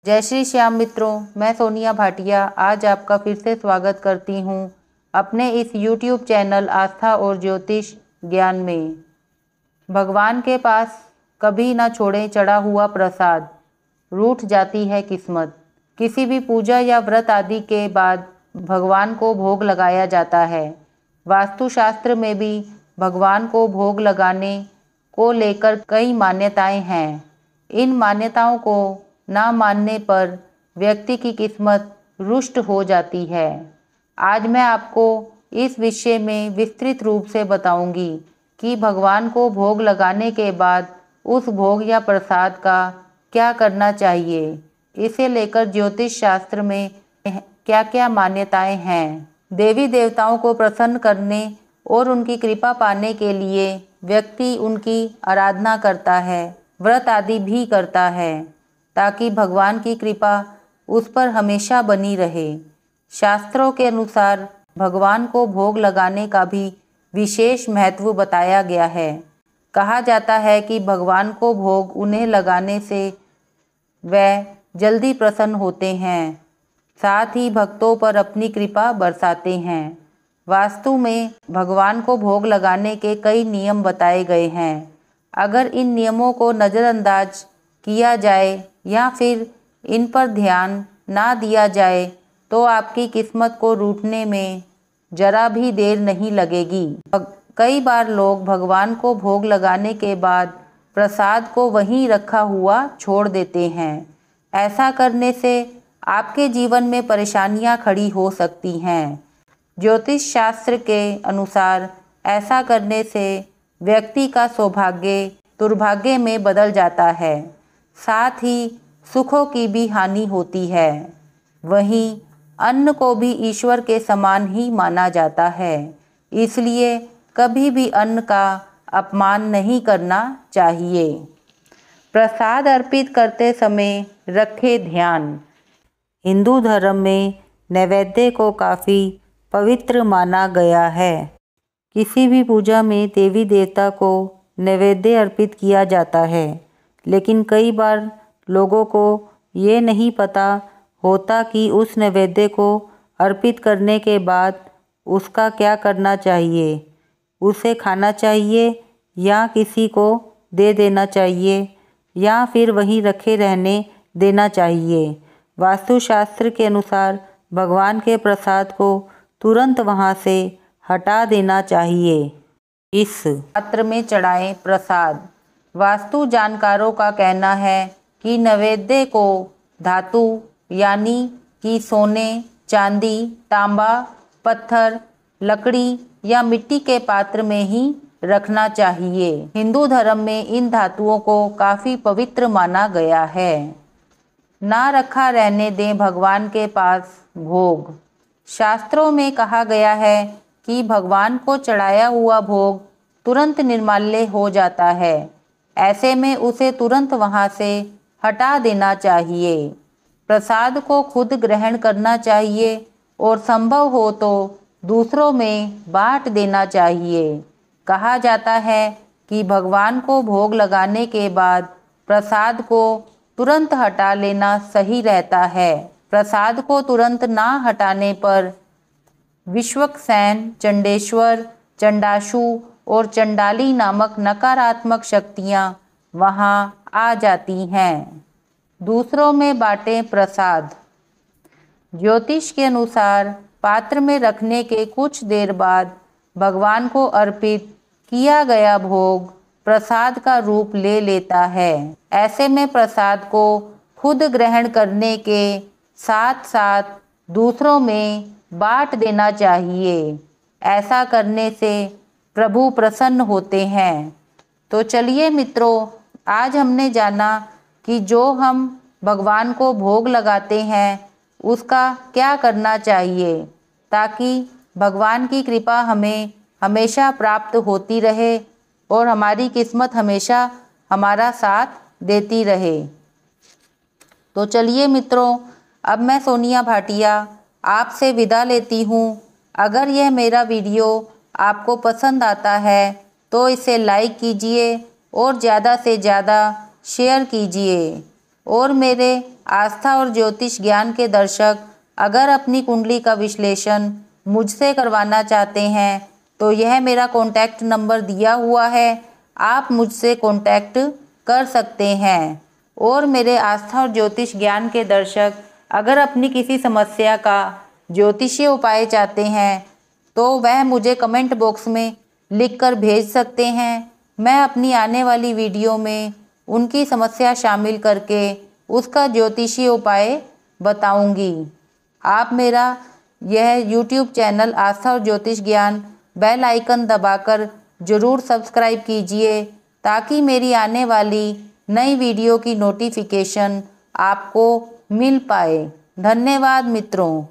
जय श्री श्याम मित्रों, मैं सोनिया भाटिया आज आपका फिर से स्वागत करती हूँ अपने इस YouTube चैनल आस्था और ज्योतिष ज्ञान में। भगवान के पास कभी ना छोड़े चढ़ा हुआ प्रसाद, रूठ जाती है किस्मत। किसी भी पूजा या व्रत आदि के बाद भगवान को भोग लगाया जाता है। वास्तुशास्त्र में भी भगवान को भोग लगाने को लेकर कई मान्यताएं हैं। इन मान्यताओं को ना मानने पर व्यक्ति की किस्मत रुष्ट हो जाती है। आज मैं आपको इस विषय में विस्तृत रूप से बताऊंगी कि भगवान को भोग लगाने के बाद उस भोग या प्रसाद का क्या करना चाहिए। इसे लेकर ज्योतिष शास्त्र में क्या क्या मान्यताएं हैं। देवी देवताओं को प्रसन्न करने और उनकी कृपा पाने के लिए व्यक्ति उनकी आराधना करता है, व्रत आदि भी करता है ताकि भगवान की कृपा उस पर हमेशा बनी रहे। शास्त्रों के अनुसार भगवान को भोग लगाने का भी विशेष महत्व बताया गया है। कहा जाता है कि भगवान को भोग उन्हें लगाने से वह जल्दी प्रसन्न होते हैं, साथ ही भक्तों पर अपनी कृपा बरसाते हैं। वास्तु में भगवान को भोग लगाने के कई नियम बताए गए हैं। अगर इन नियमों को नज़रअंदाज किया जाए या फिर इन पर ध्यान ना दिया जाए तो आपकी किस्मत को रूठने में जरा भी देर नहीं लगेगी। कई बार लोग भगवान को भोग लगाने के बाद प्रसाद को वहीं रखा हुआ छोड़ देते हैं। ऐसा करने से आपके जीवन में परेशानियां खड़ी हो सकती हैं। ज्योतिष शास्त्र के अनुसार ऐसा करने से व्यक्ति का सौभाग्य दुर्भाग्य में बदल जाता है, साथ ही सुखों की भी हानि होती है। वहीं अन्न को भी ईश्वर के समान ही माना जाता है, इसलिए कभी भी अन्न का अपमान नहीं करना चाहिए। प्रसाद अर्पित करते समय रखे ध्यान। हिंदू धर्म में नैवेद्य को काफ़ी पवित्र माना गया है। किसी भी पूजा में देवी देवता को नैवेद्य अर्पित किया जाता है, लेकिन कई बार लोगों को ये नहीं पता होता कि उस नैवेद्य को अर्पित करने के बाद उसका क्या करना चाहिए। उसे खाना चाहिए या किसी को दे देना चाहिए या फिर वहीं रखे रहने देना चाहिए। वास्तुशास्त्र के अनुसार भगवान के प्रसाद को तुरंत वहां से हटा देना चाहिए। इस पात्र में चढ़ाएं प्रसाद। वास्तु जानकारों का कहना है कि नैवेद्य को धातु यानी कि सोने, चांदी, तांबा, पत्थर, लकड़ी या मिट्टी के पात्र में ही रखना चाहिए। हिंदू धर्म में इन धातुओं को काफ़ी पवित्र माना गया है। ना रखा रहने दें भगवान के पास भोग। शास्त्रों में कहा गया है कि भगवान को चढ़ाया हुआ भोग तुरंत निर्माल्य हो जाता है। ऐसे में उसे तुरंत वहां से हटा देना चाहिए। प्रसाद को खुद ग्रहण करना चाहिए और संभव हो तो दूसरों में बांट देना चाहिए। कहा जाता है कि भगवान को भोग लगाने के बाद प्रसाद को तुरंत हटा लेना सही रहता है। प्रसाद को तुरंत ना हटाने पर विश्वक्सेन, चंडेश्वर, चंडाशु और चंडाली नामक नकारात्मक शक्तियां वहां आ जाती हैं। दूसरों में बांटें प्रसाद। ज्योतिष के अनुसार पात्र में रखने के कुछ देर बाद भगवान को अर्पित किया गया भोग प्रसाद का रूप ले लेता है। ऐसे में प्रसाद को खुद ग्रहण करने के साथ साथ दूसरों में बांट देना चाहिए। ऐसा करने से प्रभु प्रसन्न होते हैं। तो चलिए मित्रों, आज हमने जाना कि जो हम भगवान को भोग लगाते हैं उसका क्या करना चाहिए ताकि भगवान की कृपा हमें हमेशा प्राप्त होती रहे और हमारी किस्मत हमेशा हमारा साथ देती रहे। तो चलिए मित्रों, अब मैं सोनिया भाटिया आपसे विदा लेती हूँ। अगर यह मेरा वीडियो आपको पसंद आता है तो इसे लाइक कीजिए और ज़्यादा से ज़्यादा शेयर कीजिए और मेरे आस्था और ज्योतिष ज्ञान के दर्शक अगर अपनी कुंडली का विश्लेषण मुझसे करवाना चाहते हैं तो यह मेरा कॉन्टैक्ट नंबर दिया हुआ है, आप मुझसे कॉन्टैक्ट कर सकते हैं। और मेरे आस्था और ज्योतिष ज्ञान के दर्शक अगर अपनी किसी समस्या का ज्योतिषीय उपाय चाहते हैं तो वह मुझे कमेंट बॉक्स में लिखकर भेज सकते हैं। मैं अपनी आने वाली वीडियो में उनकी समस्या शामिल करके उसका ज्योतिषीय उपाय बताऊंगी। आप मेरा यह YouTube चैनल आस्था और ज्योतिष ज्ञान बेल आइकन दबाकर ज़रूर सब्सक्राइब कीजिए ताकि मेरी आने वाली नई वीडियो की नोटिफिकेशन आपको मिल पाए। धन्यवाद मित्रों।